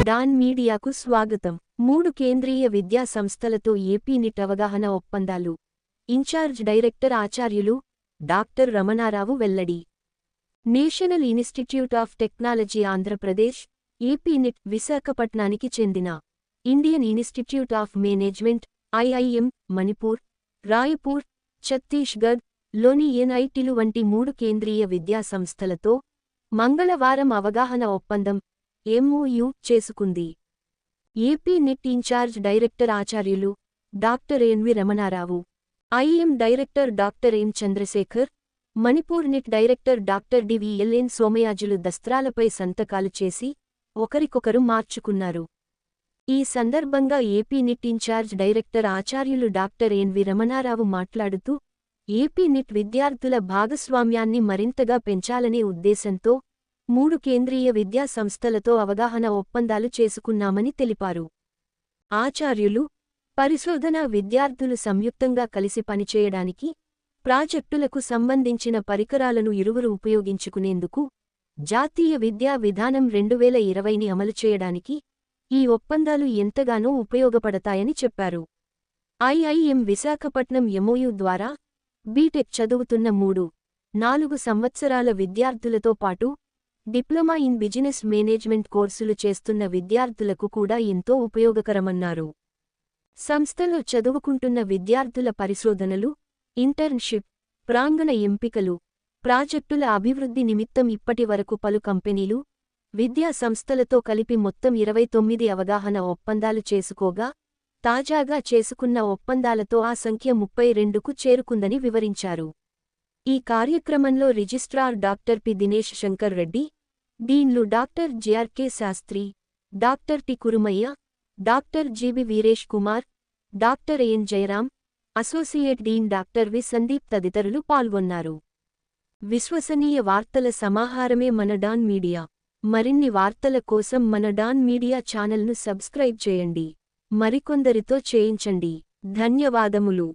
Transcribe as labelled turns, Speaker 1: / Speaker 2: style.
Speaker 1: Don మీడియాకు స్వాగతం. 3 కేంద్రీయ విద్యా సంస్థలతో ఏపీ నిట్ అవగాహన ఒప్పందాలు. ఇన్ఛార్జ్ డైరెక్టర్ ఆచార్యులు డాక్టర్ రమణారావు వెల్లడి. National Institute of Technology Andhra Pradesh, AP NIT విశాఖపట్నానికి చెందిన Indian Institute of Management IIM, Manipur, Raipur, Chhattisgarh లోని ఎన్ఐటీలు వంటి 3 కేంద్రీయ విద్యా సంస్థలతో మంగళవారం అవగాహన ఒప్పందం ఎంఓయు చేసుకుంది. ఏపీ నిట్ ఇన్ఛార్జ్ డైరెక్టర్ ఆచార్యులు doctor NV Ramanarao, IM director doctor M Chandrashekar, Manipur NIT director doctor DVLN Somayajulu దస్త్రాలపై సంతకాలు చేసి ఒకరికొకరు మార్చుకున్నారు. ఈ సందర్భంగా ఏపీ నిట్ ఇన్ఛార్జ్ డైరెక్టర్ ఆచార్యులు డాక్టర్ ఎన్వి రమణారావు మాట్లాడుతూ, ఏపీ నిట్ విద్యార్థుల భాగస్వామ్యాన్ని మరింతగా పెంచాలనే ఉద్దేశంతో 3 కేంద్రీయ విద్యా సంస్థలతో అవగాహన ఒప్పందాలు చేసుకున్నామని తెలిపారు. ఆచార్యులు, పరిశోధనా విద్యార్థులు సంయుక్తంగా కలిసి పనిచేయడానికి, ప్రాజెక్టులకు సంబంధించిన పరికరాలను ఇరువురు ఉపయోగించుకునేందుకు, జాతీయ విద్యా విధానం 2020ని అమలు చేయడానికి ఈ ఒప్పందాలు ఎంతగానో ఉపయోగపడతాయని చెప్పారు. ఐఐఎం విశాఖపట్నం ఎంఓయు ద్వారా బీటెక్ చదువుతున్న 3-4 సంవత్సరాల విద్యార్థులతో పాటు డిప్లొమా ఇన్ బిజినెస్ మేనేజ్మెంట్ కోర్సులు చేస్తున్న విద్యార్థులకు కూడా ఎంతో ఉపయోగకరమన్నారు. సంస్థలో చదువుకుంటున్న విద్యార్థుల పరిశోధనలు, ఇంటర్న్షిప్, ప్రాంగణ ఎంపికలు, ప్రాజెక్టుల అభివృద్ధి నిమిత్తం ఇప్పటివరకు పలు కంపెనీలు, విద్యా సంస్థలతో కలిపి మొత్తం 29 అవగాహన ఒప్పందాలు చేసుకోగా, తాజాగా చేసుకున్న ఒప్పందాలతో ఆ సంఖ్య 32కు చేరుకుందని వివరించారు. ఈ కార్యక్రమంలో registrar doctor P Dinesh Shankar Reddy, డీన్లు doctor JRK Sastry, doctor T Kurumayya, doctor GB Veeresh Kumar, doctor N Jayaram, associate dean doctor V Sandeep తదితరులు పాల్గొన్నారు. విశ్వసనీయ వార్తల సమాహారమే మన డాన్ మీడియా. మరిన్ని వార్తల కోసం మన డాన్ మీడియా ఛానల్ను సబ్స్క్రైబ్ చేయండి. మరికొందరితో చేయించండి. ధన్యవాదములు.